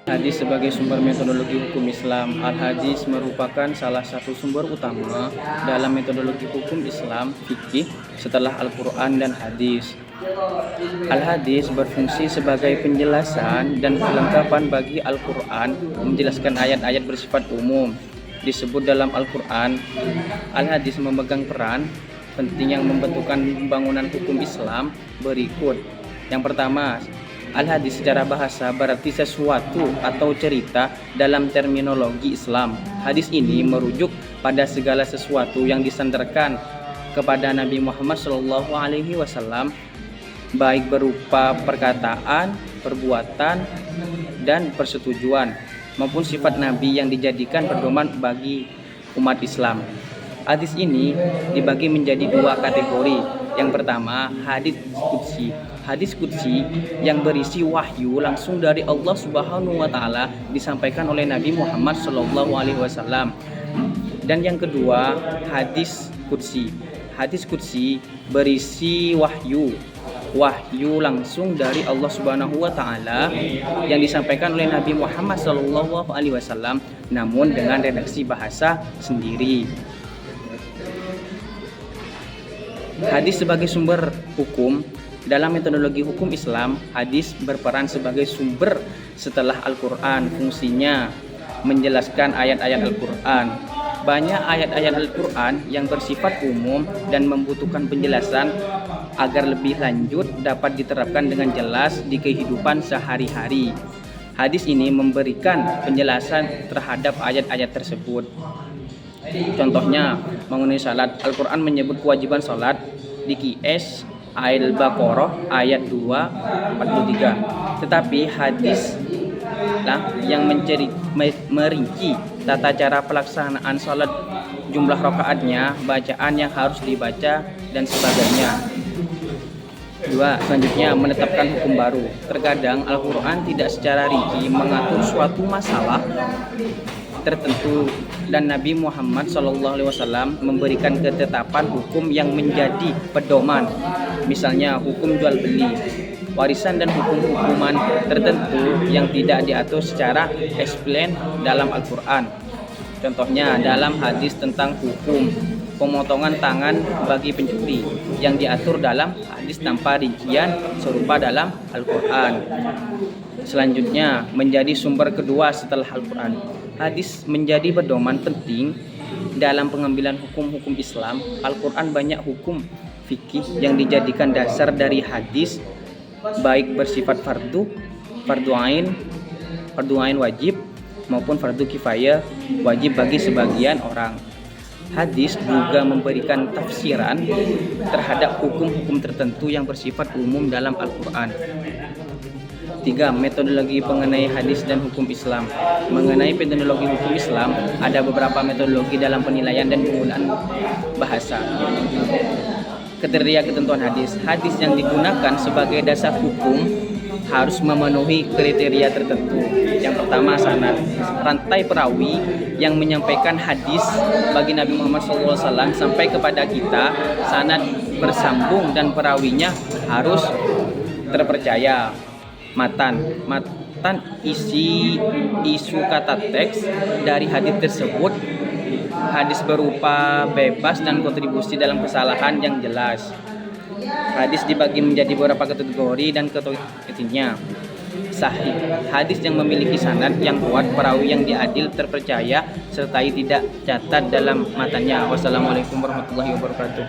Hadis sebagai sumber metodologi hukum Islam. Al-hadis merupakan salah satu sumber utama dalam metodologi hukum Islam fikih setelah Al-Quran dan hadis. Al-hadis berfungsi sebagai penjelasan dan kelengkapan bagi Al-Quran, menjelaskan ayat-ayat bersifat umum. Disebut dalam Al-Quran, Al-hadis memegang peran penting yang membentukkan bangunan hukum Islam berikut. Yang pertama, Al-hadis secara bahasa berarti sesuatu atau cerita dalam terminologi Islam. Hadis ini merujuk pada segala sesuatu yang disandarkan kepada Nabi Muhammad SAW, baik berupa perkataan, perbuatan, dan persetujuan, maupun sifat Nabi yang dijadikan pedoman bagi umat Islam. Hadis ini dibagi menjadi dua kategori. Yang pertama, hadis qudsi. Hadis qudsi yang berisi wahyu langsung dari Allah Subhanahu wa taala disampaikan oleh Nabi Muhammad SAW. Dan yang kedua, hadis qudsi. Hadis qudsi berisi wahyu langsung dari Allah Subhanahu wa taala yang disampaikan oleh Nabi Muhammad SAW, namun dengan redaksi bahasa sendiri. Hadis sebagai sumber hukum. Dalam metodologi hukum Islam, hadis berperan sebagai sumber setelah Al-Quran. Fungsinya menjelaskan ayat-ayat Al-Quran. Banyak ayat-ayat Al-Quran yang bersifat umum dan membutuhkan penjelasan agar lebih lanjut dapat diterapkan dengan jelas di kehidupan sehari-hari. Hadis ini memberikan penjelasan terhadap ayat-ayat tersebut. Contohnya, mengenai salat, Al-Quran menyebut kewajiban salat di QS Al-Baqarah ayat 243. Tetapi hadis yang merinci tata cara pelaksanaan salat, jumlah rakaatnya, bacaan yang harus dibaca, dan sebagainya. Selanjutnya, menetapkan hukum baru. Terkadang Al-Quran tidak secara rinci mengatur suatu masalah tertentu dan Nabi Muhammad SAW memberikan ketetapan hukum yang menjadi pedoman. Misalnya hukum jual beli, warisan, dan hukum-hukuman tertentu yang tidak diatur secara explain dalam Al-Quran. Contohnya dalam hadis tentang hukum pemotongan tangan bagi pencuri yang diatur dalam hadis tanpa rincian serupa dalam Al-Quran. Selanjutnya, menjadi sumber kedua setelah Al-Quran. Hadis menjadi pedoman penting dalam pengambilan hukum-hukum Islam. Al-Quran banyak hukum fikih yang dijadikan dasar dari hadis, baik bersifat fardu ain wajib, maupun fardu kifayah wajib bagi sebagian orang. Hadis juga memberikan tafsiran terhadap hukum-hukum tertentu yang bersifat umum dalam Al-Quran. 3. Metodologi mengenai hadis dan hukum Islam. Mengenai metodologi hukum Islam, ada beberapa metodologi dalam penilaian dan penggunaan bahasa. Kriteria ketentuan hadis. Hadis yang digunakan sebagai dasar hukum harus memenuhi kriteria tertentu. Yang pertama, sanad. Rantai perawi yang menyampaikan hadis bagi Nabi Muhammad SAW sampai kepada kita, sanad bersambung dan perawinya harus terpercaya. Matan isi isu kata teks dari hadis tersebut. Hadis berupa bebas dan kontribusi dalam kesalahan yang jelas. Hadis dibagi menjadi beberapa kategori dan kategorinya. Sahih, hadis yang memiliki sanad yang kuat, perawi yang diadil, terpercaya, serta tidak catat dalam matanya. Wassalamualaikum warahmatullahi wabarakatuh.